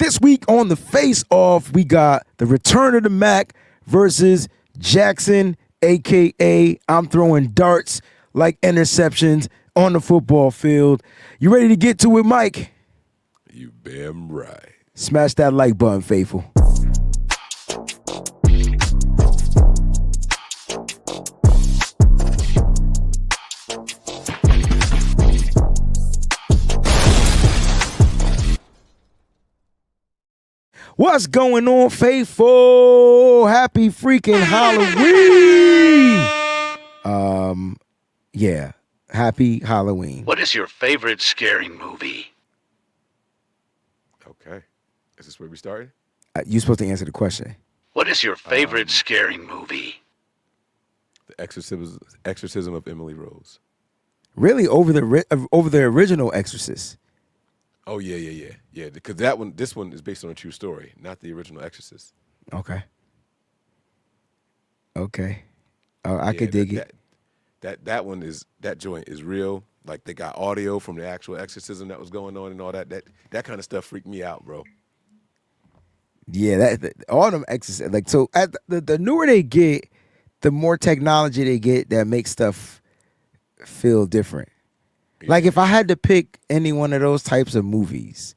This week on the Face Off, we got the return of the Mac versus Jackson, a.k.a. I'm throwing darts like interceptions on the football field. You ready to get to it, Mike? You damn right. Smash that like button, faithful. What's going on, faithful? Happy freaking Halloween! Yeah, happy Halloween. What is your favorite scary movie? Okay. Is this where we started? You're supposed to answer the question. What is your favorite scary movie? The Exorcism of Emily Rose. Really, over the original Exorcist. Oh yeah. Because this one is based on a true story, not the original Exorcist. Okay. I could dig it. That one is, that joint is real. Like, they got audio from the actual exorcism that was going on and all that. That kind of stuff freaked me out, bro. Yeah, all them Exorcists, like, so at the newer they get, the more technology they get that makes stuff feel different. Yeah. Like, if I had to pick any one of those types of movies,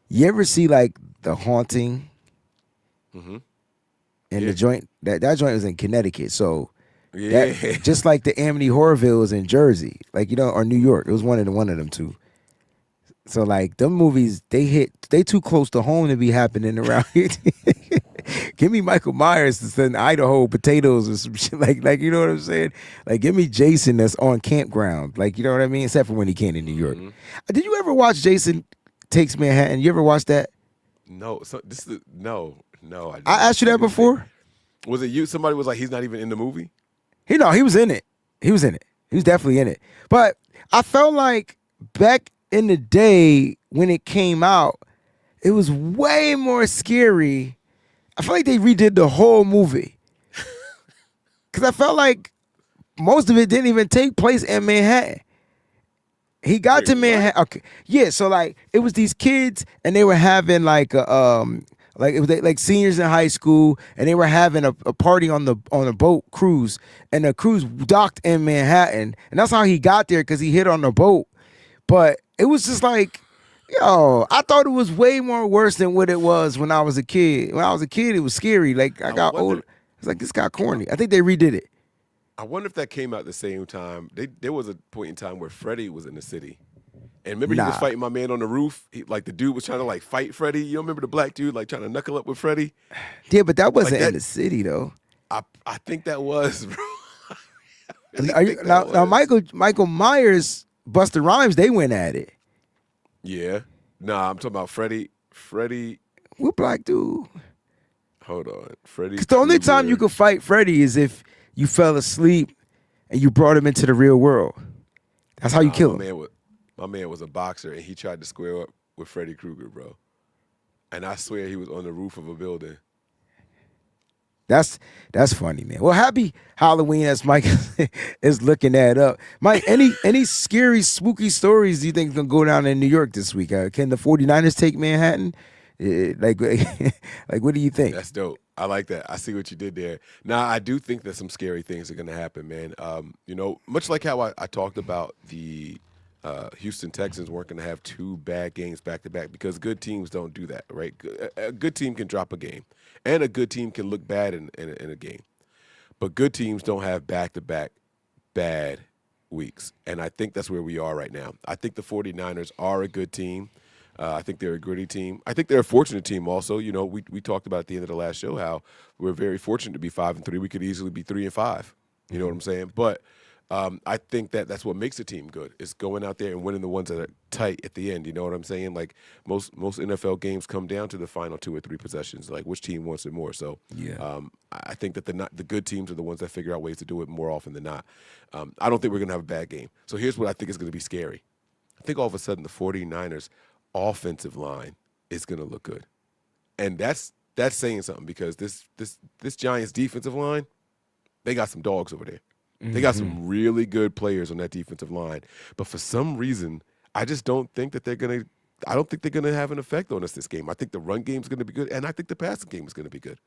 you ever see like The Haunting? Mm-hmm. And the joint that joint was in Connecticut, so yeah, that, just like the Amity Horrorville was in Jersey, like, you know, or New York. It was one of them two. So like them movies, they too close to home to be happening around here. Give me Michael Myers that's in Idaho potatoes or some shit, like you know what I'm saying? Like, give me Jason that's on campground, like, you know what I mean? Except for when he came to New York. Did you ever watch Jason Takes Manhattan? You ever watch that? No. So this is no. I asked you that before. Was it you? Somebody was like, he's not even in the movie. He was in it. He was definitely in it. But I felt like back in the day when it came out, it was way more scary. I feel like they redid the whole movie. Because I felt like most of it didn't even take place in Manhattan. He got to Manhattan. Okay. Yeah, so like it was these kids and they were having like like it was like seniors in high school, and they were having a party on a boat cruise, and the cruise docked in Manhattan, and that's how he got there, because he hit on the boat. But it was just like, yo, I thought it was way more worse than what it was when I was a kid. When I was a kid, it was scary. Like, I got old. It's like, this got corny. I think they redid it. I wonder if that came out at the same time. There was a point in time where Freddie was in the city. And remember, he was fighting my man on the roof? Like, the dude was trying to, like, fight Freddie. You don't remember the black dude, like, trying to knuckle up with Freddie? Yeah, but that wasn't in the city, though. I think that was, bro. Now, Michael Myers, Busta Rhymes, they went at it. Yeah. Nah, I'm talking about Freddie. What black dude? Hold on. Freddie. Because the only time you could fight Freddie is if you fell asleep and you brought him into the real world. That's how you kill him. My man was a boxer, and he tried to square up with Freddy Krueger, bro. And I swear he was on the roof of a building. That's funny, man. Well, happy Halloween, as Mike is looking that up. Mike, any scary, spooky stories do you think is going to go down in New York this week? Can the 49ers take Manhattan? Like, what do you think? That's dope. I like that. I see what you did there. Now, I do think that some scary things are going to happen, man. You know, much like how I talked about the Houston Texans weren't going to have two bad games back-to-back, because good teams don't do that, right? A good team can drop a game, and a good team can look bad in a game. But good teams don't have back-to-back bad weeks, and I think that's where we are right now. I think the 49ers are a good team. I think they're a gritty team. I think they're a fortunate team also. You know, we talked about at the end of the last show how we're very fortunate to be 5-3. We could easily be 3-5. You know what I'm saying? But I think that's what makes a team good, is going out there and winning the ones that are tight at the end. You know what I'm saying? Like, most NFL games come down to the final 2 or 3 possessions, like which team wants it more. So yeah. I think that the good teams are the ones that figure out ways to do it more often than not. I don't think we're going to have a bad game. So here's what I think is going to be scary. I think all of a sudden the 49ers offensive line is going to look good. And that's saying something, because this Giants defensive line, they got some dogs over there. They got some really good players on that defensive line. But for some reason, I just don't think that they're going to I don't think they're going to have an effect on us this game. I think the run game is going to be good, and I think the passing game is going to be good.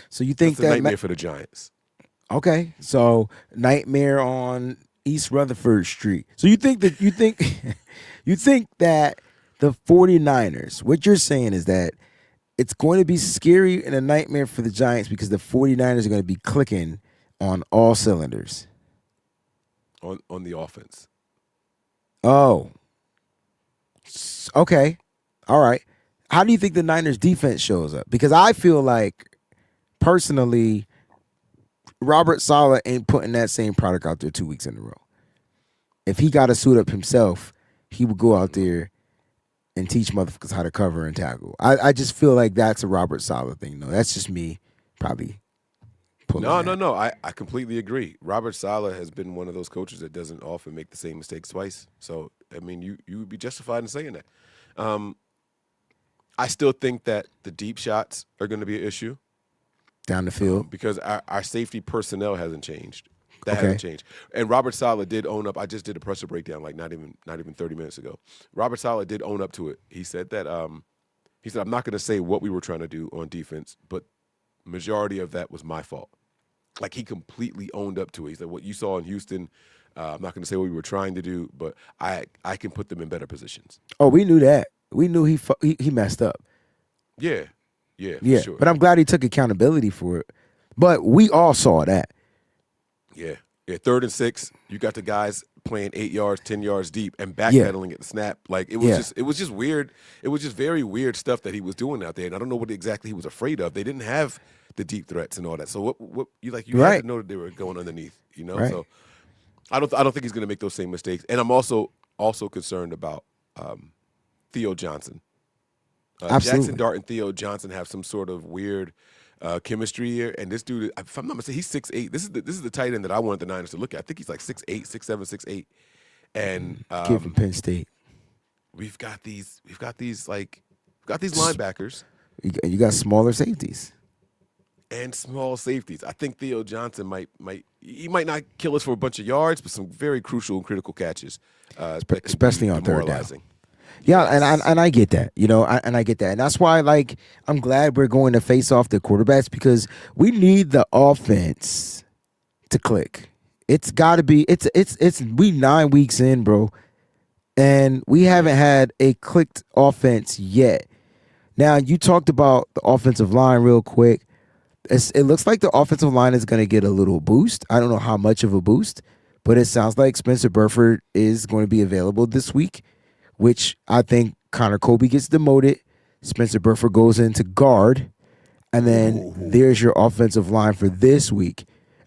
So you That's think a that nightmare for the Giants. okay? So nightmare on East Rutherford Street. So you think that the 49ers, what you're saying is that it's going to be scary and a nightmare for the Giants because the 49ers are going to be clicking on all cylinders. On the offense. Oh, okay. All right. How do you think the Niners defense shows up? Because I feel like personally, Robert Saleh ain't putting that same product out there 2 weeks in a row. If he got to suit up himself, he would go out there and teach motherfuckers how to cover and tackle. I just feel like that's a Robert Saleh thing. No, that's just me probably pulling No, that. no, no. I completely agree. Robert Saleh has been one of those coaches that doesn't often make the same mistakes twice. So, I mean, you would be justified in saying that. I still think that the deep shots are going to be an issue Down the field. because our safety personnel hasn't changed. That Okay. hasn't changed. And Robert Saleh did own up. I just did a presser breakdown like not even 30 minutes ago. Robert Saleh did own up to it. He said that I'm not going to say what we were trying to do on defense, but majority of that was my fault. Like he completely owned up to it. He said, "What you saw in Houston, I'm not going to say what we were trying to do, but I can put them in better positions." Oh, we knew that. We knew he messed up. Yeah, yeah, for Yeah, sure. but I'm glad he took accountability for it. But we all saw that. Yeah, 3rd and 6. You got the guys playing 8 yards, 10 yards deep, and Yeah. backpedaling at the snap. Like it was Yeah. just weird. It was just very weird stuff that he was doing out there, and I don't know what exactly he was afraid of. They didn't have the deep threats and all that. So what you had Right. to know that they were going underneath. Right. So I don't think he's going to make those same mistakes. And I'm also concerned about Theo Johnson. Absolutely. Jackson Dart and Theo Johnson have some sort of weird chemistry here, and this dude, if I'm not mistaken, he's 6'8". This is the tight end that I wanted the Niners to look at. I think he's like 6'8", 6'7", 6'8". And Kid from Penn State. we've got these linebackers You got smaller safeties. and small safeties. I think Theo Johnson might not kill us for a bunch of yards, but some very crucial and critical catches, that could be Especially on third down. demoralizing. Yeah, Yes. and I get that, and I get that, and that's why like I'm glad we're going to face off the quarterbacks because we need the offense to click. It's got to be. It's we 9 weeks in, bro, and we haven't had a clicked offense yet. Now you talked about the offensive line real quick. It looks like the offensive line is going to get a little boost. I don't know how much of a boost, but it sounds like Spencer Burford is going to be available this week, which I think Connor Colby gets demoted. Spencer Burford goes into guard. And then there's your offensive line for this week.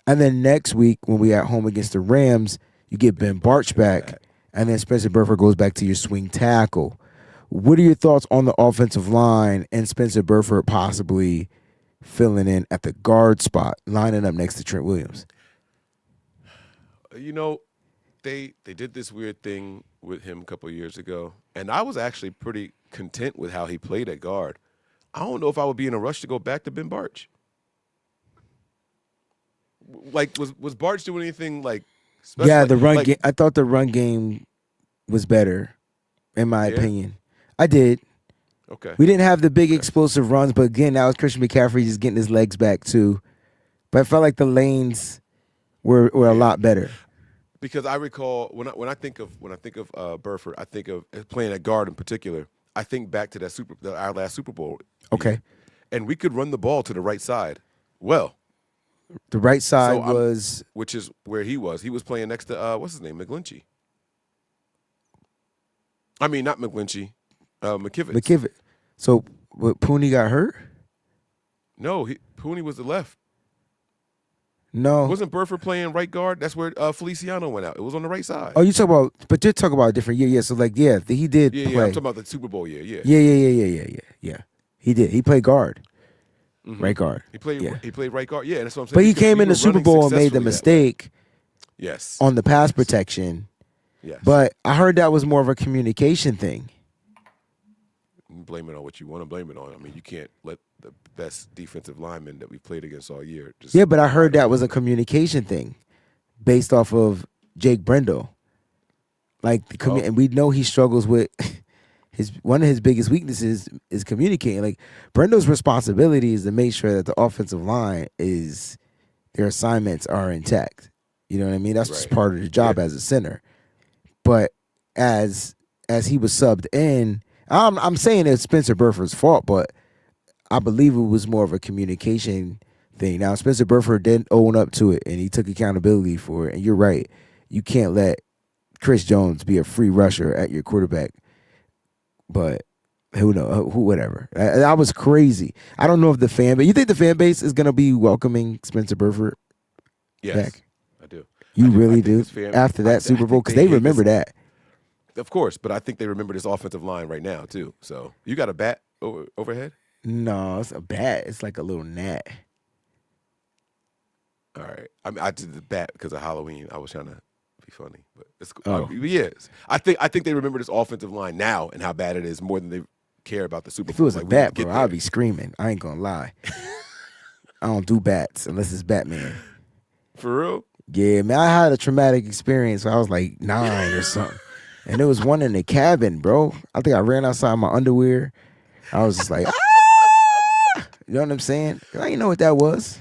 And then next week, when we at home against the Rams, you get Ben Barch back. And then Spencer Burford goes back to your swing tackle. What are your thoughts on the offensive line and Spencer Burford possibly filling in at the guard spot, lining up next to Trent Williams? They did this weird thing with him a couple of years ago, and I was actually pretty content with how he played at guard. I don't know if I would be in a rush to go back to Ben Barch. Like, was Barch doing anything like special? Yeah, the run like, game. I thought the run game was better, in my Yeah? opinion. I did. Okay. We didn't have the big explosive runs, but again, that was Christian McCaffrey just getting his legs back too. But I felt like the lanes were a lot better. Because I recall when I think of Burford, I think of playing at guard in particular. I think back to our last Super Bowl. Okay. year. And we could run the ball to the right side. Well, The right side So, was which is where he was. He was playing next to what's his name, McGlinchey. I mean, not McGlinchey, McKivitz. McKivitz. So what, Pooney got hurt? No, Pooney was the left. No. Wasn't Burford playing right guard? That's where Feliciano went out. It was on the right side. Oh, you talk about, but you're talking about a different year. Yeah, so like, yeah, he did yeah, play. yeah. I'm talking about the Super Bowl year. Yeah. Yeah. He did. He played guard, right guard. He played. Yeah. He played right guard. Yeah, and that's what I'm saying. But he because came we in were the Super running Bowl and made the successfully that way. mistake Yes. on the pass protection. Yes. But I heard that was more of a communication thing. Blame it on what you want to blame it on. I mean, you can't let the best defensive lineman that we played against all year just. Yeah, but I heard that was a communication thing based off of Jake Brendel. Like Oh, and we know he struggles with his one of his biggest weaknesses is communicating. Like Brendo's responsibility is to make sure that the offensive line is their assignments are intact. You know what I mean? That's just right. part of the Yeah. job as a center. But as he was subbed in, I'm saying it's Spencer Burford's fault, but I believe it was more of a communication thing. Now Spencer Burford didn't own up to it and he took accountability for it. And you're right. You can't let Chris Jones be a free rusher at your quarterback. But who know who whatever. I was crazy. I don't know if the fan base. You think the fan base is gonna be welcoming Spencer Burford Yes, back? I do. I You do. I really think do this fan. after that I Super Bowl think because they they hate this. remember that. Of course, but I think they remember this offensive line right now too. So you got a bat overhead. No, it's a bat. It's like a little gnat. All right. I mean, I did the bat because of Halloween. I was trying to be funny, but it's Oh, yes. I think they remember this offensive line now and how bad it is more than they care about the Super if it Bowl. was a Like we need to bat, bro, get I'd there. be screaming. I ain't gonna lie. I don't do bats unless it's Batman. For real? Yeah, man, I had a traumatic experience when I was like 9 or something. And there was one in the cabin, bro. I think I ran outside my underwear. I was just like, ah! You know what I'm saying? I didn't know what that was.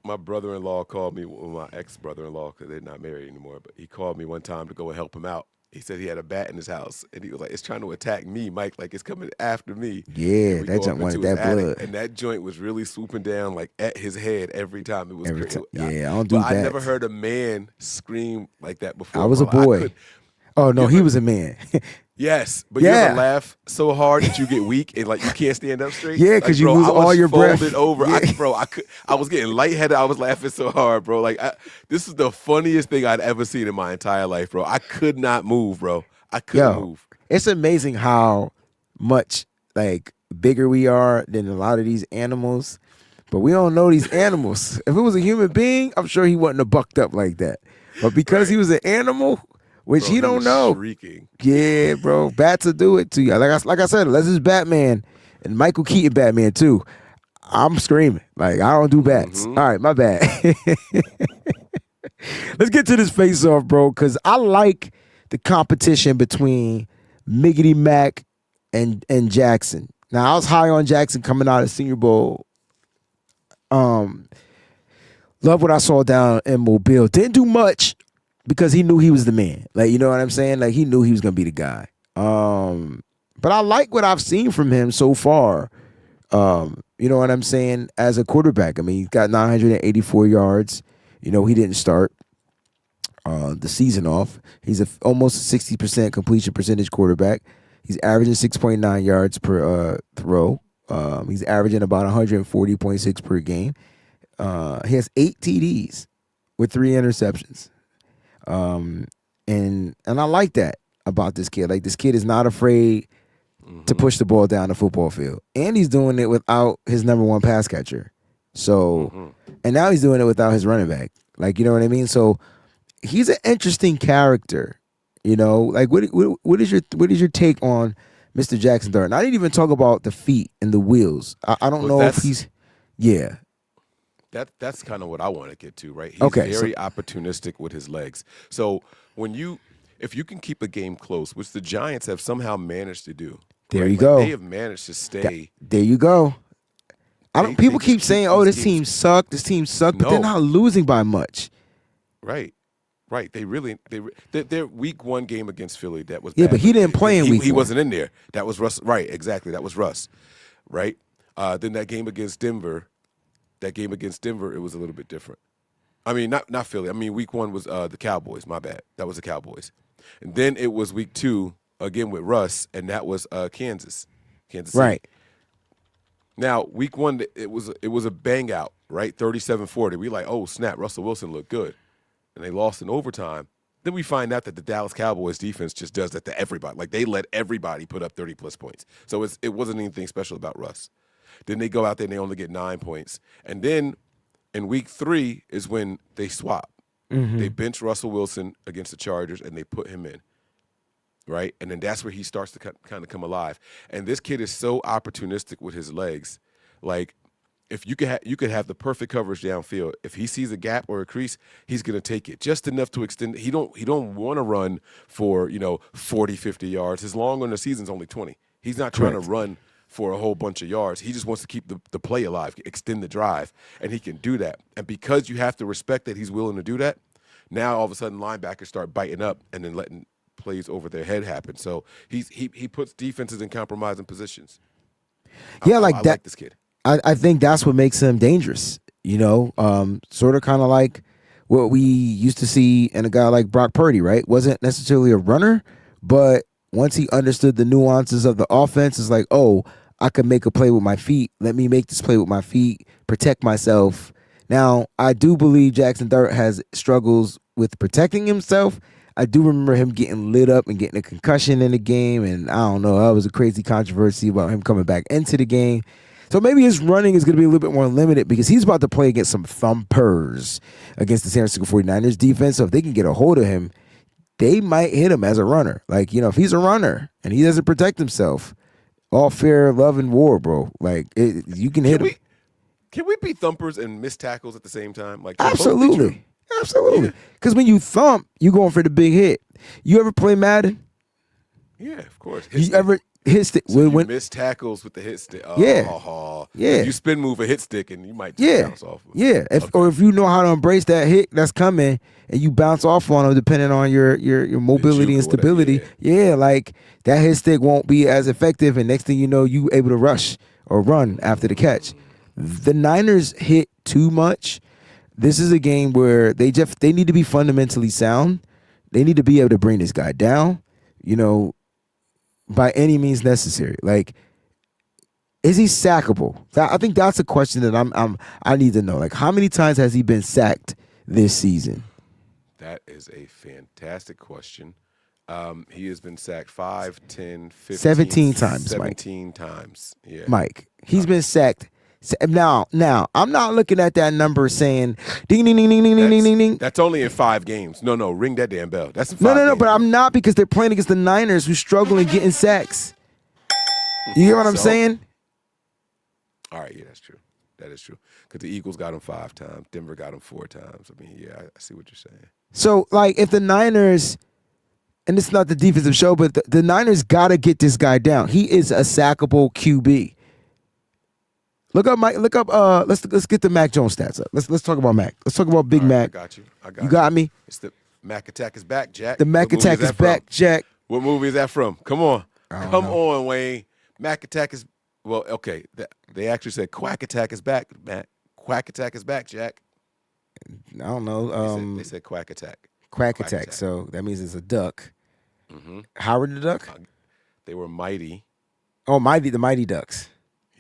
My brother-in-law called me, well, my ex-brother-in-law, because they're not married anymore, but he called me one time to go and help him out. He said he had a bat in his house, and he was like, "It's trying to attack me, Mike. Like it's coming after me." And Yeah, we that go junk up wanted into his that attic, blood and that joint was really swooping down like at his head every time. It was every crazy. time. Yeah, I don't But do I never bats. heard a man scream like that I before in was my a life. I boy. could. Oh You no, he ever? was a man. Yes, but you ever Yeah, laugh so hard that you get weak and like you can't stand up straight? yeah, Like, because you bro, lose I all was your folded breath. over. Yeah, I was getting lightheaded. I was laughing so hard, bro. Like, this is the funniest thing I'd ever seen in my entire life, bro. I could not move, bro. I couldn't yo, move. it's amazing how much like bigger we are than a lot of these animals. But we don't know these animals. If it was a human being, I'm sure he wouldn't have bucked up like that. But because he Right, was an animal, which bro. he He don't was know, shrieking. yeah, bro, bats will do it to you. Like I said, unless it's Batman and Michael Keaton Batman too, I'm screaming. Like I don't do bats. Mm-hmm. All right, my bad. Let's get to this face off, bro, because I like the competition between Miggity Mac and Jackson. Now I was high on Jackson coming out of Senior Bowl. Um, love what I saw down in Mobile. Didn't do much because he knew he was the man. Like you know what I'm saying? Like he knew he was gonna be the guy. But I like what I've seen from him so far. You know what I'm saying? As a quarterback, I mean, he's got 984 yards. You know, he didn't start the season off. He's almost 60% completion percentage quarterback. He's averaging 6.9 yards per throw. He's averaging about 140.6 per game. He has 8 TDs with 3 interceptions. And I like that about this kid. Like this kid is not afraid to Mm-hmm. push the ball down the football field, and he's doing it without his number one pass catcher. So, Mm-hmm. and now he's doing it without his running back. Like you know what I mean? So he's an interesting character. You know, like what is your take on Mr. Jackson Dart? And I didn't even talk about the feet and the wheels. I don't Well, know if he's yeah. that's kind of what I want to get to, right? He's Okay, so very opportunistic with his legs. So if you can keep a game close, which the Giants have somehow managed to do, there right? you Like they go. have managed to stay. There you go. I don't. They People just keep keep saying, "Oh, these this games. team sucked. This team sucked," but they're No, not losing by much. right, right. Their week one game against Philly that was Yeah, bad, but he but didn't play in week he one. wasn't in there. That was Russ. Right, exactly. That was Russ. Right. Then that game against Denver. That game against Denver, it was a little bit different. I mean, not Philly. I mean, week one was the Cowboys. My bad. That was the Cowboys. And then it was week two again with Russ, and that was Kansas City. Right. Now, week one, it was a bang out, right? 37-40. We like, oh snap, Russell Wilson looked good, and they lost in overtime. Then we find out that the Dallas Cowboys defense just does that to everybody. Like they let everybody put up 30 plus points. So it wasn't anything special about Russ. Then they go out there and they only get 9 points, and then in week three is when they swap. They bench Russell Wilson against the Chargers and they put him in, right? And then that's where he starts to kind of come alive. And this kid is so opportunistic with his legs. Like if you could have the perfect coverage downfield. If he sees a gap or a crease, he's going to take it just enough to extend. He don't want to run for 40, 50 yards. His long on the season's only 20. He's not trying to Correct. run for a whole bunch of yards. He just wants to keep the play alive, extend the drive, and he can do that. And because you have to respect that he's willing to do that, now all of a sudden linebackers start biting up and then letting plays over their head happen. So he puts defenses in compromising positions. Yeah, I like that. like this kid. I think that's what makes him dangerous. Sort of kind of like what we used to see in a guy like Brock Purdy, right? Wasn't necessarily a runner, but once he understood the nuances of the offense, it's like, oh, I can make a play with my feet. Let me make this play with my feet, protect myself. Now, I do believe Jackson Dart has struggles with protecting himself. I do remember him getting lit up and getting a concussion in the game, and I don't know, that was a crazy controversy about him coming back into the game. So maybe his running is going to be a little bit more limited because he's about to play against some thumpers against the San Francisco 49ers defense. So if they can get a hold of him, they might hit him as a runner. Like, if he's a runner and he doesn't protect himself, all fair, love, and war, bro. Like, you can hit him. Can we be thumpers and miss tackles at the same time? Like, can both be true? Absolutely. Absolutely. Because when you thump, you going for the big hit. You ever play Madden? Yeah, of course. You ever hit stick? So you miss tackles with the hit stick. Yeah. Yeah. You spin move a hit stick and you might just bounce off of it. Yeah. Or if you know how to embrace that hit that's coming and you bounce off on them depending on your mobility and stability. Yeah, like that hit stick won't be as effective, and next thing you know, you able to rush or run after the catch. The Niners hit too much. This is a game where they need to be fundamentally sound. They need to be able to bring this guy down, by any means necessary. Like, is he sackable? I think that's a question that I need to know. Like, how many times has he been sacked this season? That is a fantastic question. He has been sacked 5, 10, 15, 17 times, 17 times. Yeah. Mike, he's been sacked. Now, I'm not looking at that number saying ding, ding, ding, ding, ding, ding, ding, ding. That's only in 5 games. No, ring that damn bell. That's in 5 No, games. but I'm not, because they're playing against the Niners who struggle in getting sacks. You hear what I'm saying? All right, yeah, that's true. That is true. Because the Eagles got him 5 times. Denver got him 4 times. I mean, yeah, I see what you're saying. So, like, if the Niners, and it's not the defensive show, but the Niners got to get this guy down. He is a sackable QB. Look up Mike. Look up. Let's get the Mac Jones stats up. Let's talk about Mac. Let's talk about Big Mac. I got you. You got me. It's the Mac Attack is back, Jack. The Mac Attack is back, Jack. What movie is that from? Come on, on, Wayne. Mac Attack is okay. They actually said Quack Attack is back, Mac. Quack Attack is back, Jack. I don't know. They said Quack Attack. Quack Attack. So that means it's a duck. Mm-hmm. Howard the Duck. They were mighty. Oh, the Mighty Ducks.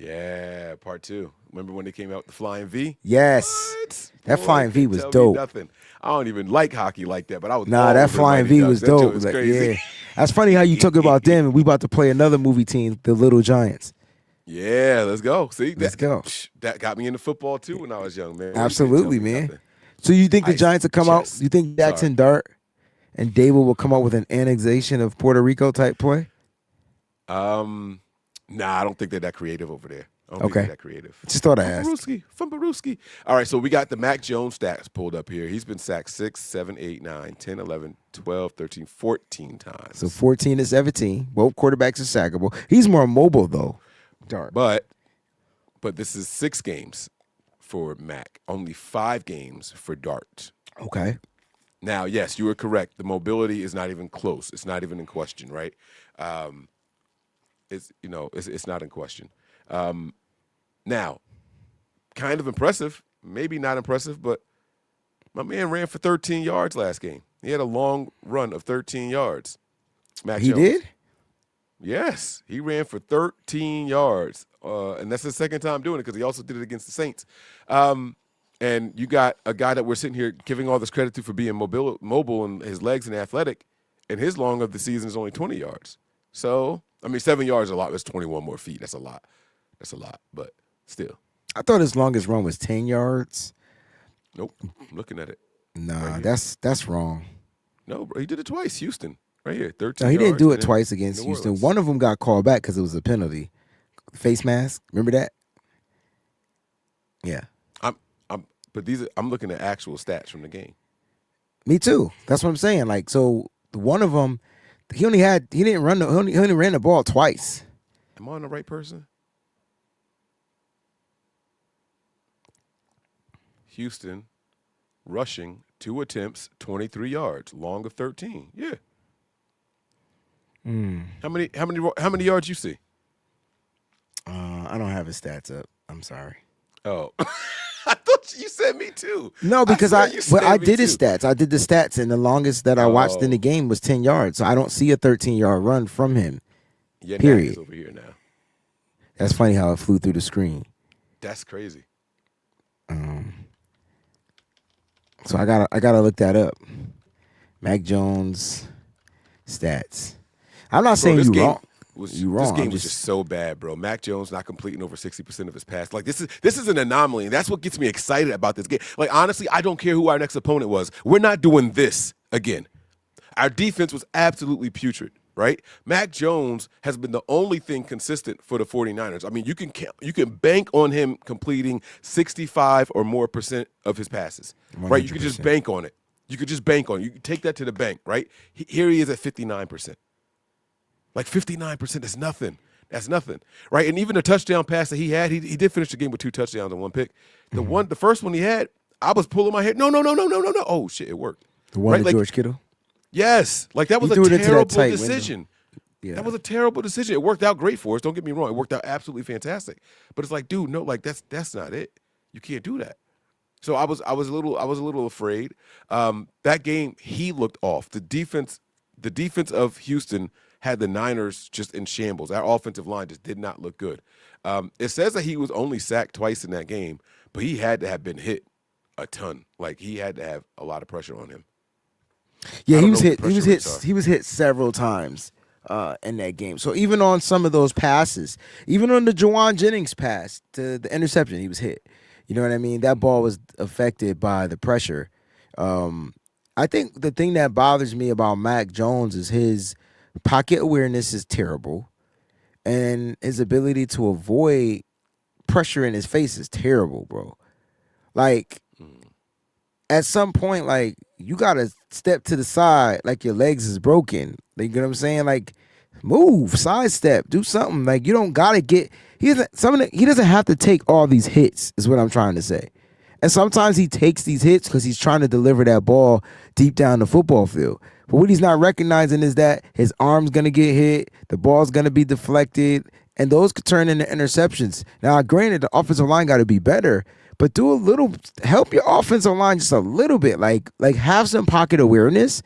Yeah, part 2. Remember when they came out with the Flying V? Yes. What? That Flying V was dope. Nothing. I don't even like hockey like that, but I was. Nah, that Flying V was dope. Was like, crazy. Yeah. That's funny how you talk about them, and we about to play another movie team, the Little Giants. Yeah, let's go. See, let's go. That got me into football too when I was young, man. Absolutely, man. Nothing. So you think the Giants will come out? You think Jackson Dart and Dable will come out with an annexation of Puerto Rico type play? Nah, I don't think they're that creative over there. I don't think they're that creative. Just thought I asked. From Baruski. All right, so we got the Mac Jones stats pulled up here. He's been sacked 6, 7, 8, 9, 10, 11, 12, 13, 14 times. So 14 to 17. Both quarterbacks are sackable. He's more mobile, though, Dart. But this is 6 games for Mac. Only 5 games for Dart. Okay. Now, yes, you were correct. The mobility is not even close. It's not even in question, right? It's not in question. Now, kind of impressive, maybe not impressive, but my man ran for 13 yards last game. He had a long run of 13 yards. Mac Jones. Did? Yes, he ran for 13 yards, and that's the second time doing it because he also did it against the Saints. And you got a guy that we're sitting here giving all this credit to for being mobile and his legs and athletic, and his long of the season is only 20 yards. So, 7 yards is a lot. That's 21 more feet. That's a lot. But still. I thought his longest run was 10 yards. Nope. I'm looking at it. Nah, right, that's wrong. No, bro. He did it twice. Houston. Right here. 13 No, he yards, didn't do it twice against Houston. Orleans. One of them got called back because it was a penalty. Face mask. Remember that? Yeah. I'm, but I'm looking at actual stats from the game. Me too. That's what I'm saying. Like, so one of them, he didn't run he only ran the ball twice. Am I on the right person? Houston rushing 2 attempts, 23 yards, long of 13. Yeah. How many yards you see? I don't have his stats up. I'm sorry. Oh, I thought you said me too. No, because swear you but I said me did his too. stats. I did the stats, and the longest that I watched in the Oh, game was 10 yards. So I don't see a 13-yard run from him. your knack is Period. over here now. That's funny how it flew through the screen. That's crazy. So I gotta look that up. Mac Jones stats. I'm not Bro, saying this you game wrong. was You this wrong. game was just so bad, bro. Mac Jones not completing over 60% of his pass. Like this is an anomaly, and that's what gets me excited about this game. Like honestly, I don't care who our next opponent was. We're not doing this again. Our defense was absolutely putrid, right? Mac Jones has been the only thing consistent for the 49ers. I mean, you can bank on him completing 65 or more percent of his passes, right? You can just 100%. bank on it. You could just bank on it. You can take that to the bank, right? Here he is at 59%. Like 59% is nothing. That's nothing, right? And even the touchdown pass that he had, he did finish the game with 2 touchdowns and 1 pick. The first one he had, I was pulling my hair. No. Oh shit, it worked. The one Right? to Like George Kittle. yes, like that He was a threw it into that terrible tight window. decision. Yeah. That was a terrible decision. It worked out great for us. Don't get me wrong. It worked out absolutely fantastic. But it's like, dude, no, like that's not it. You can't do that. So I was a little afraid. That game he looked off. The defense of Houston had the Niners just in shambles. Our offensive line just did not look good. It says that he was only sacked twice in that game, but he had to have been hit a ton. Like he had to have a lot of pressure on him. Yeah, I he don't was know what hit. the He was pressure hit. rates are. He was hit several times in that game. So even on some of those passes, even on the Jawan Jennings pass to the interception, he was hit. You know what I mean? That ball was affected by the pressure. I think the thing that bothers me about Mac Jones is his pocket awareness is terrible, and his ability to avoid pressure in his face is terrible, bro. Like at some point, like you gotta step to the side, like your legs is broken. Like, you know what I'm saying? Like, move, sidestep, do something. Like you don't gotta get. He doesn't have to take all these hits. Is what I'm trying to say. And sometimes he takes these hits because he's trying to deliver that ball deep down the football field. But what he's not recognizing is that his arm's gonna get hit, the ball's gonna be deflected, and those could turn into interceptions. Now, granted, the offensive line got to be better, but do a little, help your offensive line just a little bit. Like have some pocket awareness.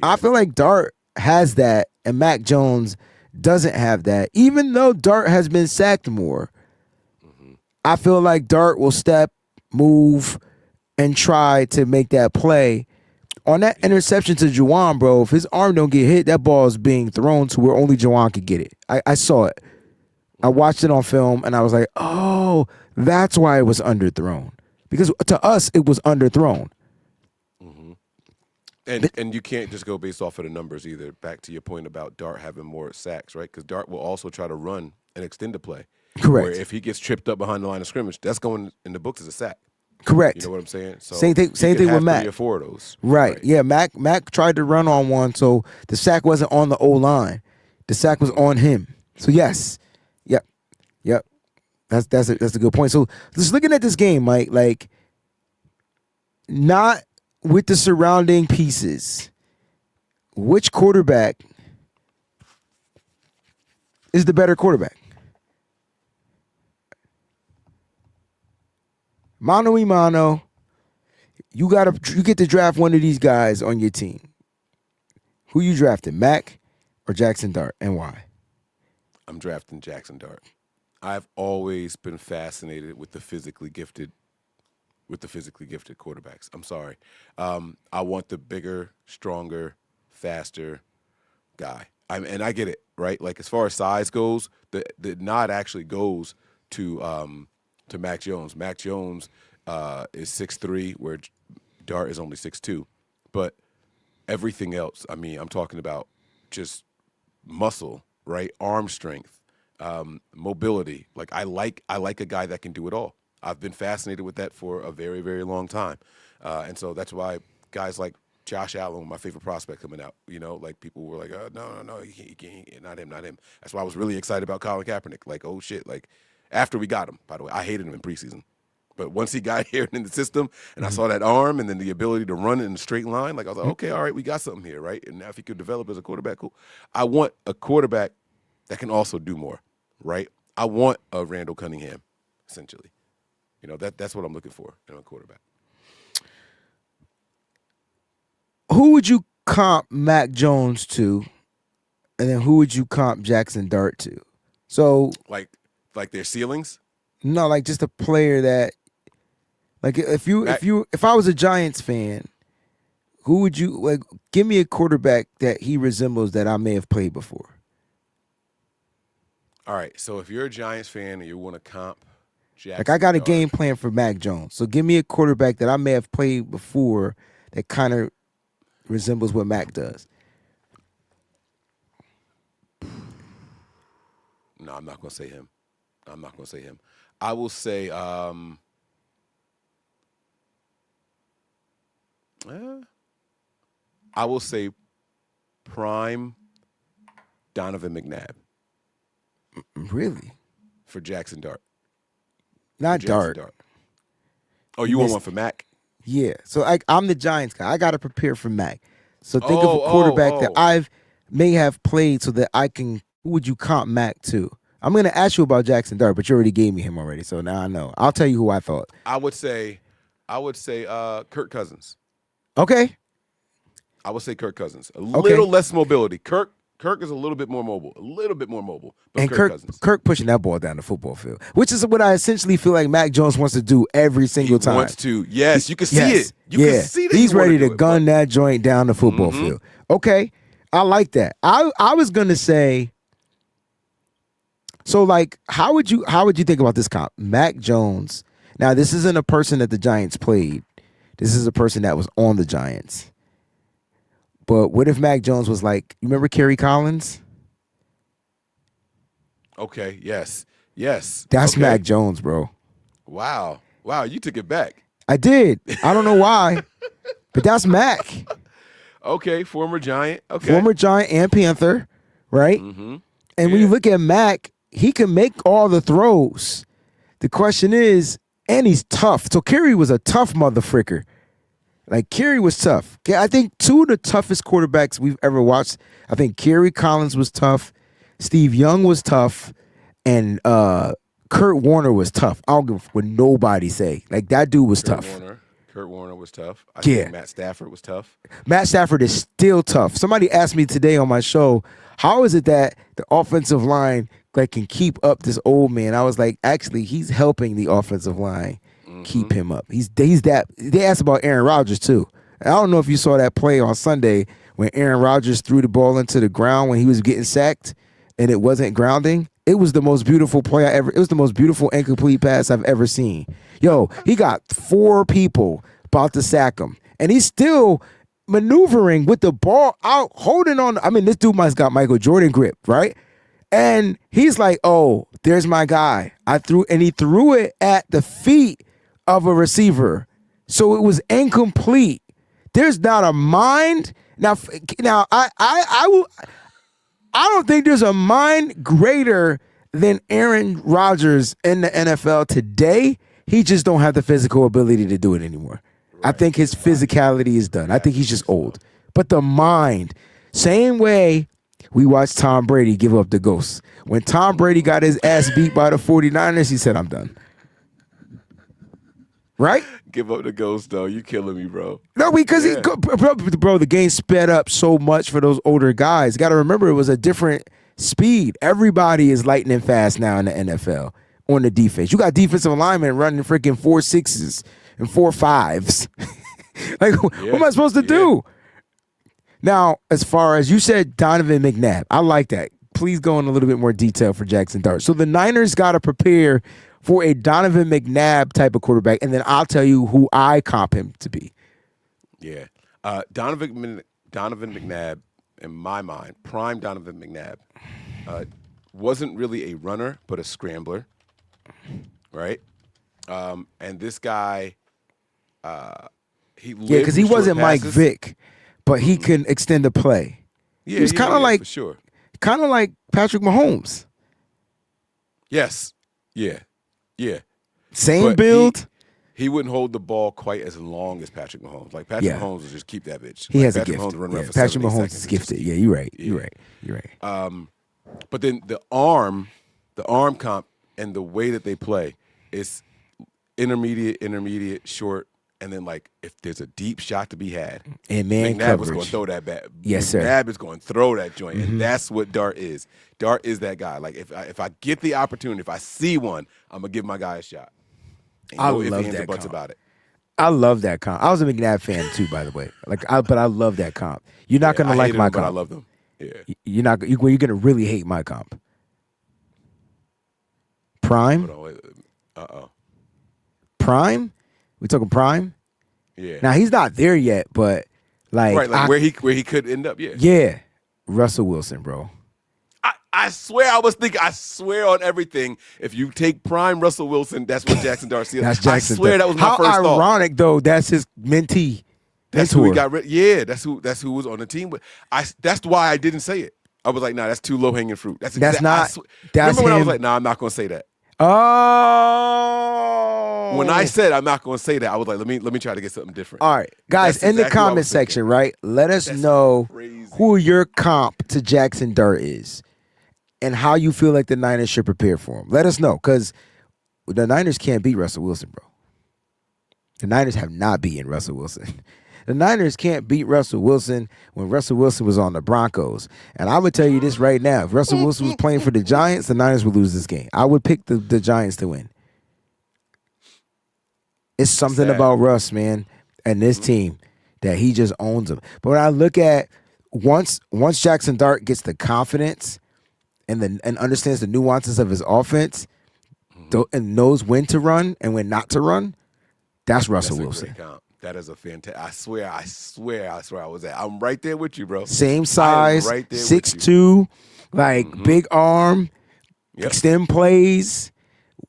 I feel like Dart has that, and Mac Jones doesn't have that. Even though Dart has been sacked more, I feel like Dart will step, move, and try to make that play. On that interception to Juwan, bro, if his arm don't get hit, that ball is being thrown to where only Juwan could get it. I saw it. I watched it on film, and I was like, oh, that's why it was underthrown. Because to us, it was underthrown. And you can't just go based off of the numbers either. Back to your point about Dart having more sacks, right? Because Dart will also try to run and extend the play. Correct. Where if he gets tripped up behind the line of scrimmage, that's going in the books as a sack. Correct. You know what I'm saying? So Same thing. he Same could thing have with Mac. 3 or 4 of those. Right. Yeah. Mac tried to run on one, so the sack wasn't on the O line. The sack was on him. So yes. Yep. That's a good point. So just looking at this game, Mike, like not with the surrounding pieces, which quarterback is the better quarterback? Mano y mano. You get to draft one of these guys on your team. Who you drafting, Mac or Jackson Dart, and why? I'm drafting Jackson Dart. I've always been fascinated with the physically gifted quarterbacks. I'm sorry. I want the bigger, stronger, faster guy. And I get it, right? Like as far as size goes, the nod actually goes to Mac Jones. Mac Jones is 6'3", where Dart is only 6'2". But everything else, I mean, I'm talking about just muscle, right? Arm strength, mobility. Like I like a guy that can do it all. I've been fascinated with that for a very, very long time. And so that's why guys like Josh Allen, my favorite prospect coming out, like people were like, no, he can't, not him, not him. That's why I was really excited about Colin Kaepernick. Like, oh shit, like after we got him, by the way, I hated him in preseason. But once he got here in the system and I Mhm. saw that arm and then the ability to run in a straight line, like I was like, okay, all right, we got something here, right? And now if he could develop as a quarterback, cool. I want a quarterback that can also do more, right? I want a Randall Cunningham, essentially. That's what I'm looking for in a quarterback. Who would you comp Mac Jones to, and then who would you comp Jackson Dart to? So Like their ceilings. no, like just a player that, like Mac, if I was a Giants fan, who would you like? Give me a quarterback that he resembles that I may have played before. all right. So if you're a Giants fan and you want to comp Like I Jackson got a Dart, game plan for Mac Jones, so give me a quarterback that I may have played before that kind of resembles what Mac does. no, I'm not gonna say him. I will say, I will say, prime Donovan McNabb Really, for Jackson Dart. not Dart. Oh, You you want missed. one for Mac? Yeah, so I'm the Giants guy. I got to prepare for Mac. So think of a Oh, quarterback that oh, I've may have played so that I can. Who would you comp Mac to? I'm gonna ask you about Jackson Dart, but you already gave me him already, so now I know. I'll tell you who I thought. I would say, Kirk Cousins. Okay, I would say Kirk Cousins. A okay. little less mobility. Kirk is a little bit more mobile, but And Kirk Kirk Cousins. Kirk pushing that ball down the football field, which is what I essentially feel like Mac Jones wants to do every He single time. wants to. Yes, you can see Yes, it. You can yeah, see that he's he want ready to to do it. gun that joint down the football field. Okay, I like that. I was gonna say. So like, how would you think about this comp? Mac Jones. Now, this isn't a person that the Giants played. This is a person that was on the Giants. But what if Mac Jones was like, you remember Kerry Collins? Okay. Yes. Yes. That's Mac Okay. Jones, bro. Wow. Wow. You took it back. I did. I don't know why, but that's Mac. Okay. Former Giant. Okay. Former Giant and Panther, right? Mm-hmm. And when you Yeah. look at Mac, he can make all the throws. The question is, and he's tough. So Kerry was a tough motherfricker. Like Kerry was tough. I think two of the toughest quarterbacks we've ever watched. I think Kerry Collins was tough, Steve Young was tough, and Kurt Warner was tough. I don't give what nobody say. Like that dude was tough. Kurt Warner was tough. I Yeah. think Matt Stafford was tough. Matt Stafford is still tough. Somebody asked me today on my show, how is it that the offensive line like can keep up this old man? I was like, actually, he's helping the offensive line keep him up. He's that. They asked about Aaron Rodgers too. I don't know if you saw that play on Sunday when Aaron Rodgers threw the ball into the ground when he was getting sacked and it wasn't grounding. It was the most beautiful play I ever. It was the most beautiful incomplete pass I've ever seen. Yo, he got 4 people about to sack him, and he's still maneuvering with the ball out, holding on. I mean, this dude must got Michael Jordan grip, right? And he's like, "Oh, there's my guy." He threw it at the feet of a receiver, so it was incomplete. There's not a mind now. Now, I don't think there's a mind greater than Aaron Rodgers in the NFL today. He just don't have the physical ability to do it anymore. I think his physicality is done. I think he's just old. But the mind, same way we watched Tom Brady give up the ghost. When Tom Brady got his ass beat by the 49ers, he said, I'm done. Right? Give up the ghost, though. You killing me, bro. No, because Yeah. bro, the game sped up so much for those older guys. Got to remember, it was a different speed. Everybody is lightning fast now in the NFL on the defense. You got defensive linemen running freaking 4.6s and 4.5s. Like, what am I supposed to do? Now, as far as you said, Donovan McNabb, I like that. Please go in a little bit more detail for Jackson Dart. So the Niners got to prepare for a Donovan McNabb type of quarterback, and then I'll tell you who I comp him to be. Yeah. Donovan McNabb, in my mind, prime Donovan McNabb, wasn't really a runner, but a scrambler, right? And this guy, he lived Yeah, because he with short wasn't Mike passes. Vick, but he can extend the play. Yeah, He was kind of for like sure. Patrick Mahomes. Yes. Yeah. Yeah. Same But he build. he wouldn't hold the ball quite as long as Patrick Mahomes. Like Patrick Yeah. Mahomes would just keep that bitch. He Like has a Patrick gift. Mahomes would run Yeah, around for Patrick 7, 8 Mahomes seconds is and just gifted. keep Yeah, it. you're right. Yeah. You're right. You're right. But then the arm comp and the way that they play is intermediate, short, and then like if there's a deep shot to be had, And man McNabb was going coverage. to throw that back. Yes, sir. McNabb is going to throw that joint, and that's what Dart is. Dart is that guy. Like if I get the opportunity, if I see one, I'm gonna give my guy a shot. Ain't I no ifs, love ands, or that buts comp. about it. I love that comp. I was a McNabb fan too, by the way. But I love that comp. You're not gonna I like hated my him, but I comp. love them. Yeah. You're not. You're gonna really hate my comp. Prime. Hold on. Wait. Prime. We talking prime? Yeah. Now he's not there yet, but right. Like where he could end up. Yeah. Yeah, Russell Wilson, bro. I swear I was thinking. I swear on everything. If you take prime Russell Wilson, that's what Jackson Darcy. That's Jackson. I swear that was my How first thought. ironic though. That's his mentee. That's who he mentor. got rid. Yeah, that's who was on the team. But that's why I didn't say it. I was like, nah, that's too low hanging fruit. That's not- that's remember when I was him. like, nah, I'm not gonna say that. Oh. When I said I'm not gonna say that, I was like, let me try to get something different. All right, guys, That's in the exactly what I comment was thinking. section, right? Let us That's know crazy. who your comp to Jackson Dart is and how you feel like the Niners should prepare for him. Let us know, because the Niners can't beat Russell Wilson, bro. The Niners have not beaten Russell Wilson. The Niners can't beat Russell Wilson when Russell Wilson was on the Broncos. And I would tell you this right now. If Russell Wilson was playing for the Giants, the Niners would lose this game. I would pick the Giants to win. It's something Sad. about Russ, man, and this team that he just owns them. But when I look at once Jackson Dart gets the confidence and understands the nuances of his offense and knows when to run and when not to run, that's Russell That's a Wilson. great count. That is a fantastic. I swear I was at. I'm right there with you, bro. Same I am size, right there with 6'2", like big arm, Yep. extend plays,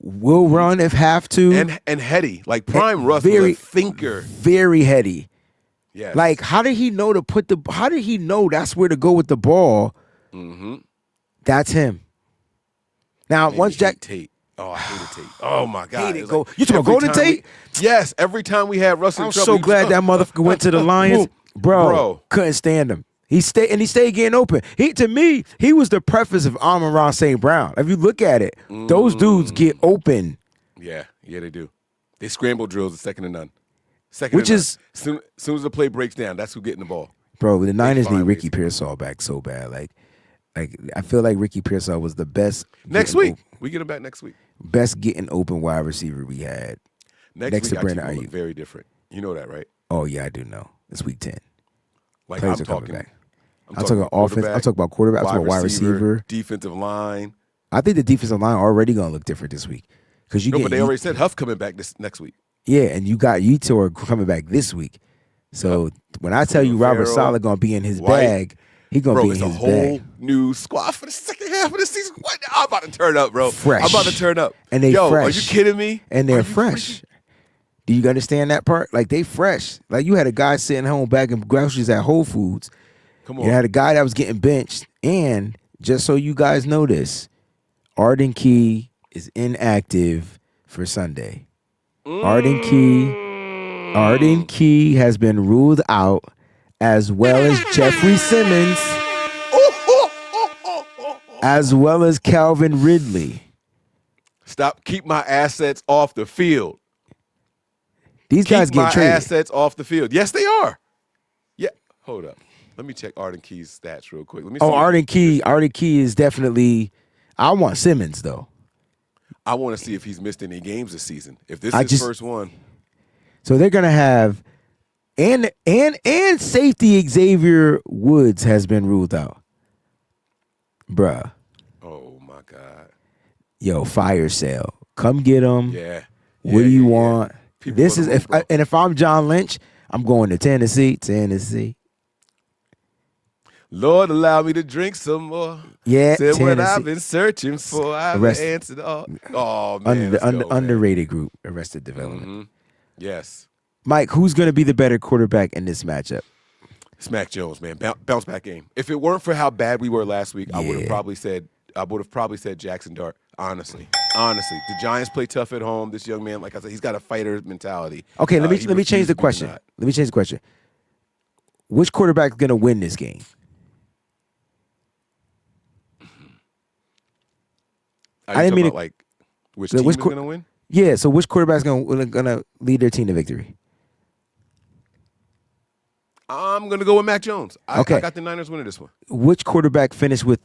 will run if have to. And heady. Like prime Russ very was a thinker. very heady. Yes. Like, how did he know how did he know that's where to go with the ball? That's him. Now, Made once me Jack, hate Tate. Oh, I hated Tate. Oh my God. Hated It was go- like you talking about every Golden time Tate? Yes. Every time we had Russ in I'm trouble, so he was glad just, that motherfucker went to the Lions. Bro, couldn't stand him. He stayed getting open. To me, he was the preface of Amon-Ra St. Brown. If you look at it, those dudes get open. Yeah, they do. They scramble drills, a second to none. Which to none. is- soon as the play breaks down, that's who getting the ball. Bro, the Niners find need ways Ricky to- Pearsall back so bad. Like I feel like Ricky Pearsall was the best Next getting week, we get him back next week. best getting open wide receiver we had. Next Next to week, our team Brandon will look Ayuk. very different. You know that, right? Oh yeah, I do know. It's week 10. Like Players I'm are coming talking. back. I'm I'm talking about offense. I'm talking about quarterback. I'm talking about wide receiver. defensive line. I think the defensive line already gonna look different this week because you No, get but they already said Huff coming back this next week. yeah, and you got Yetur coming back this week. So when I tell you Robert Farrell, Saleh gonna be in his White. bag, he gonna Bro, be it's in a his whole bag. new squad for the second half of the season. What? I'm about to turn up, bro. Fresh. I'm about to turn up. And they Yo, fresh. are you kidding me? And Are they're you fresh. freaking- Do you understand that part? Like they fresh. Like you had a guy sitting home bagging groceries at Whole Foods. Come on. You had a guy that was getting benched. And just so you guys know this, Arden Key is inactive for Sunday. Arden Key has been ruled out, as well as Jeffrey Simmons, as well as Calvin Ridley. Stop. Keep my assets off the field. These guys Keep get my traded. assets off the field. Yes, they are. Yeah. Hold up. Let me check Arden Key's stats real quick. Let me. Oh, see if Arden Key is definitely. I want Simmons though. I want to see if he's missed any games this season. If this I is his just- first one, So they're gonna have, and safety Xavier Woods has been ruled out. Bruh, oh my God. yo, fire sale. Come get him. Yeah. What Yeah, do you yeah, yeah. want? People This on is the move, bro. if I'm John Lynch, I'm going to Tennessee. Lord, allow me to drink some more. Yeah, Said what I've Tennessee. been searching for. I haven't Arrest answered all. Oh man, let's go, man. underrated group, Arrested Development. Mm-hmm. Yes. Mike, who's going to be the better quarterback in this matchup? It's Mac Jones, man. Bounce back game. If it weren't for how bad we were last week, I would have Yeah. probably said Jackson Dart. Honestly, the Giants play tough at home. This young man, like I said, he's got a fighter mentality. Okay, let me He change refused the to be question. denied. Let me change the question. Which quarterback is going to win this game? Are I you didn't talking mean about to- like which the- team which is quar- going to win? Yeah, so which quarterback's going to lead their team to victory? I'm going to go with Mac Jones. I Okay. got the Niners winning this one. Which quarterback finished with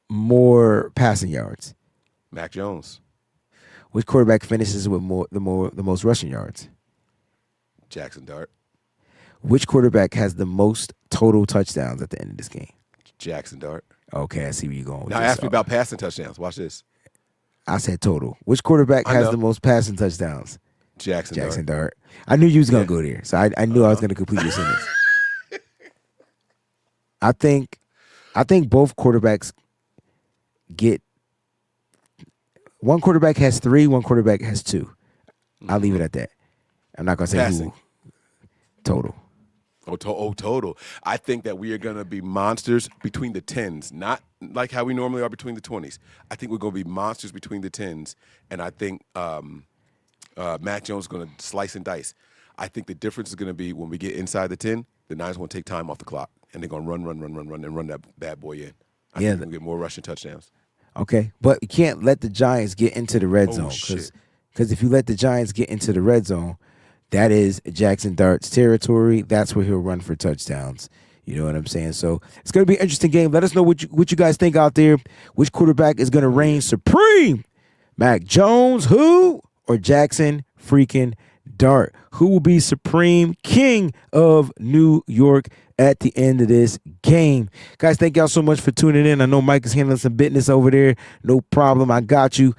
more passing yards? Mac Jones, Which quarterback finishes with the most rushing yards? Jackson Dart, Which quarterback has the most total touchdowns at the end of this game? Jackson Dart. Okay, I see where you're going with Now this. ask me about passing touchdowns. Watch this. I said total. Which quarterback I has know. the most passing touchdowns? Jackson Jackson Dart. Dart. I knew you was gonna Yeah. go there, so I knew I was gonna complete your sentence. I think both quarterbacks get. One quarterback has 3. One quarterback has 2. I'll leave it at that. I'm not gonna say Passing. who. Total. Total. I think that we are going to be monsters between the 10s, not like how we normally are between the 20s. I think we're going to be monsters between the 10s, and I think Matt Jones is going to slice and dice. I think the difference is going to be when we get inside the 10, the Niners want to take time off the clock, and they're going to run, and run that bad boy in. I think we're going to get more rushing touchdowns. Okay, but you can't let the Giants get into the red Oh, zone shit. because if you let the Giants get into the red zone, that is Jackson Dart's territory. That's where he'll run for touchdowns. You know what I'm saying? So it's going to be an interesting game. Let us know what you guys think out there. Which quarterback is going to reign supreme? Mac Jones, who, or Jackson freaking Dart? Who will be supreme king of New York at the end of this game? Guys, thank y'all so much for tuning in. I know Mike is handling some business over there. No problem. I got you.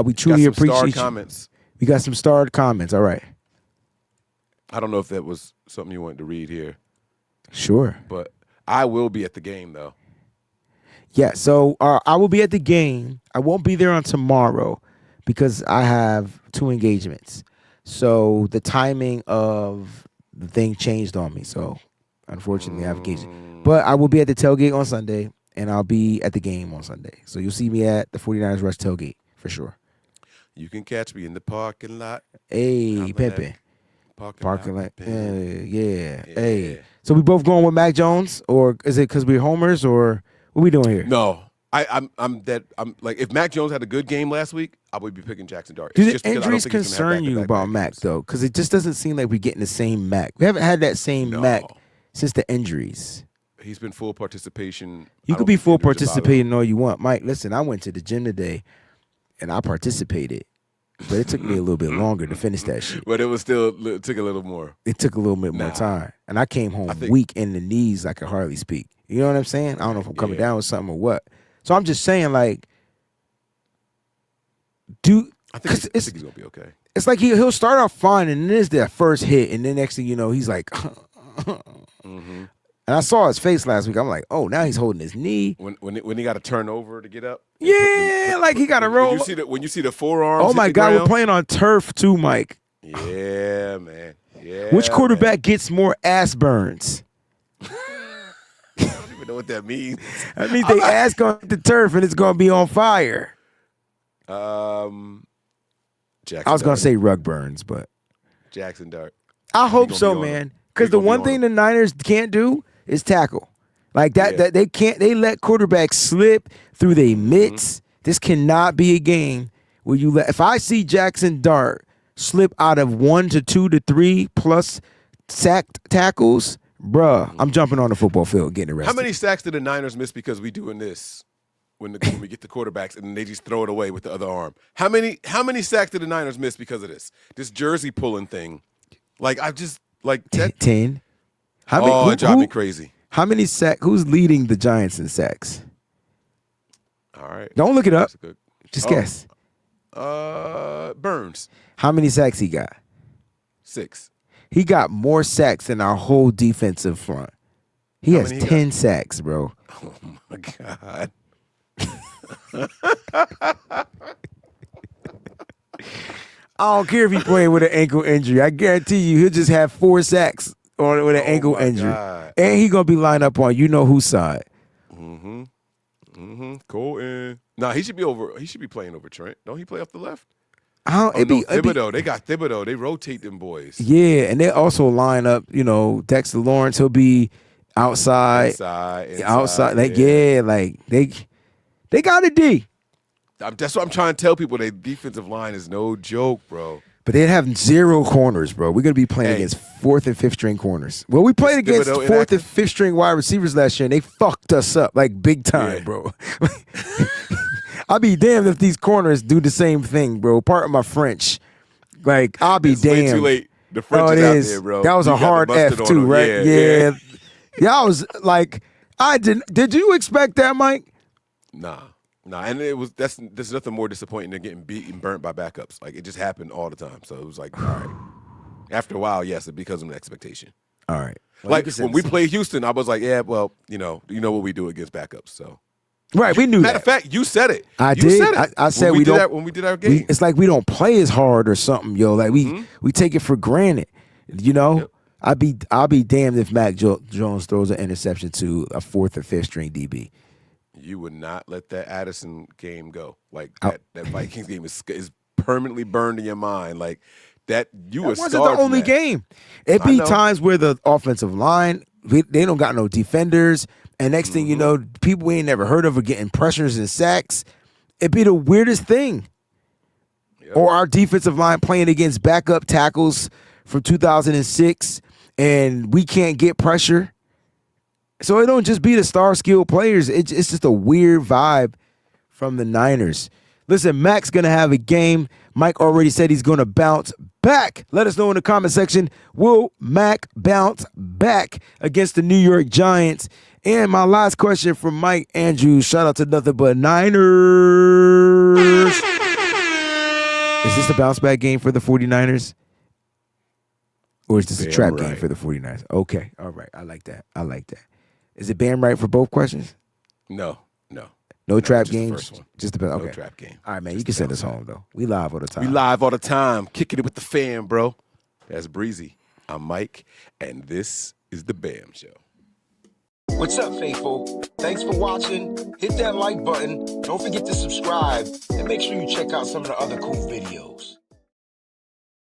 We truly Got some starred appreciate you. comments. We got some starred comments. All right. I don't know if that was something you wanted to read here, Sure. but I will be at the game, though. Yeah, so I will be at the game. I won't be there on tomorrow because I have 2 engagements. So the timing of the thing changed on me. So unfortunately, I have engagement. But I will be at the tailgate on Sunday, and I'll be at the game on Sunday. So you'll see me at the 49ers Rush tailgate for sure. You can catch me in the parking lot. Hey, I'm pimpin'. Parking lot. pimpin'. Yeah. Hey. So we both going with Mac Jones, or is it because we're homers, or what we doing here? No, I'm like, if Mac Jones had a good game last week, I would be picking Jackson Dart. Do It's the just because I don't injuries think he's gonna have concern you back-to-back about Mac games. though? Because it just doesn't seem like we're getting the same Mac. We haven't had that same No. Mac since the injuries. He's been full participation. You I could don't be think full injuries are bothering him. participating all you want, Mike. Listen, I went to the gym today, and I participated, but it took me a little bit longer to finish that shit. But it took a little more. It took a little bit more Nah. time, and I came home think- weak in the knees. I could hardly speak. You know what I'm saying? I don't know if I'm coming Yeah. down with something or what. So I'm just saying, like, do I because think he's gonna be okay. it's like he'll start off fine, and then there's that first hit, and then next thing you know, he's like, Mm-hmm. and I saw his face last week. I'm like, oh, now he's holding his knee. When he got to turn over to get up. and Yeah, like he got to roll. When you see the forearms. Oh my hit the God, we're ground, playing on turf too, Mike. Yeah, man. Yeah. Which quarterback gets more ass burns? Man. I don't even know what that means. That means they ass going to the turf and it's going to be on fire. Jackson. I was going to Dart. say rug burns, but Jackson Dart. I hope gonna so, be on man. him. Because He the gonna be one on thing him. the Niners can't do is tackle. Like that, Yeah. that they can't. They let quarterbacks slip through their mitts. This cannot be a game where you let. If I see Jackson Dart slip out of 1 to 2 to 3 plus sacked tackles, bruh, I'm jumping on the football field getting arrested. How many sacks did the Niners miss because we doing this when we get the quarterbacks and they just throw it away with the other arm? How many sacks did the Niners miss because of this? This jersey pulling thing. Like I just like that. 10? How Oh, who- it drives me who- crazy. How many sacks? Who's leading the Giants in sacks? All right. Don't look it up. That's good. Just Oh. guess. Burns. How many sacks he got? 6. He got more sacks than our whole defensive front. He How has many he 10 sacks, bro. Oh my God. I don't care if he playing with an ankle injury. I guarantee you he'll just have 4 sacks with an Oh ankle my injury. God. And he going to be lined up on you know whose side. Colton. Nah, he should be playing over Trent. Don't he play off the left? I don't, Oh no, Thibodeau. They got Thibodeau. They rotate them boys. Yeah, and they also line up, Dexter Lawrence, he'll be outside. Inside. Like, like they got a D. That's what I'm trying to tell people. Their defensive line is no joke, bro. But they have 0 corners, bro. We're going to be playing against 4th and 5th string corners. Well, we played against 4th and 5th string wide receivers last year, and they fucked us up, like, big time, bro. I'll be damned if these corners do the same thing, bro. Pardon my French. Like, I'll be It's damned. way too late. The French is out there, bro. That was a hard F, too, right? Yeah. I was like, did you expect that, Mike? Nah, and there's nothing more disappointing than getting beat and burnt by backups. Like, it just happened all the time. So it was like, all right. After a while, yes, it becomes an expectation. All right. Well, like when we played Houston, I was like, yeah, well, you know what we do against backups. So right, we knew Matter that. of fact, you said it. I You did. said it. I said we don't. When we did our game. It's like we don't play as hard or something, yo. Like we take it for granted, you know. Yep. I'll be damned if Mac Jones throws an interception to a 4th or 5th string DB. You would not let that Addison game go. Like that Vikings game is permanently burned in your mind. Like that wasn't the only game. It be times where the offensive line they don't got no defenders, and next thing you know, people we ain't never heard of are getting pressures and sacks. It'd be the weirdest thing. Yep. Or our defensive line playing against backup tackles from 2006, and we can't get pressure. So it don't just be the star skill players. It's just a weird vibe from the Niners. Listen, Mac's going to have a game. Mike already said he's going to bounce back. Let us know in the comment section. Will Mac bounce back against the New York Giants? And my last question from Mike Andrews. Shout out to Nothing But Niners. Is this a bounce back game for the 49ers? Or is this a trap game for the 49ers? Okay. All right. I like that. Is it bam right for both questions? No. No trap just games? The first one. Just about okay. No trap game. All right, man. You can send us home, though. We live all the time. We live all the time. Kicking it with the fam, bro. That's Breezy. I'm Mike, and this is The BAM Show. What's up, faithful? Thanks for watching. Hit that like button. Don't forget to subscribe. And make sure you check out some of the other cool videos.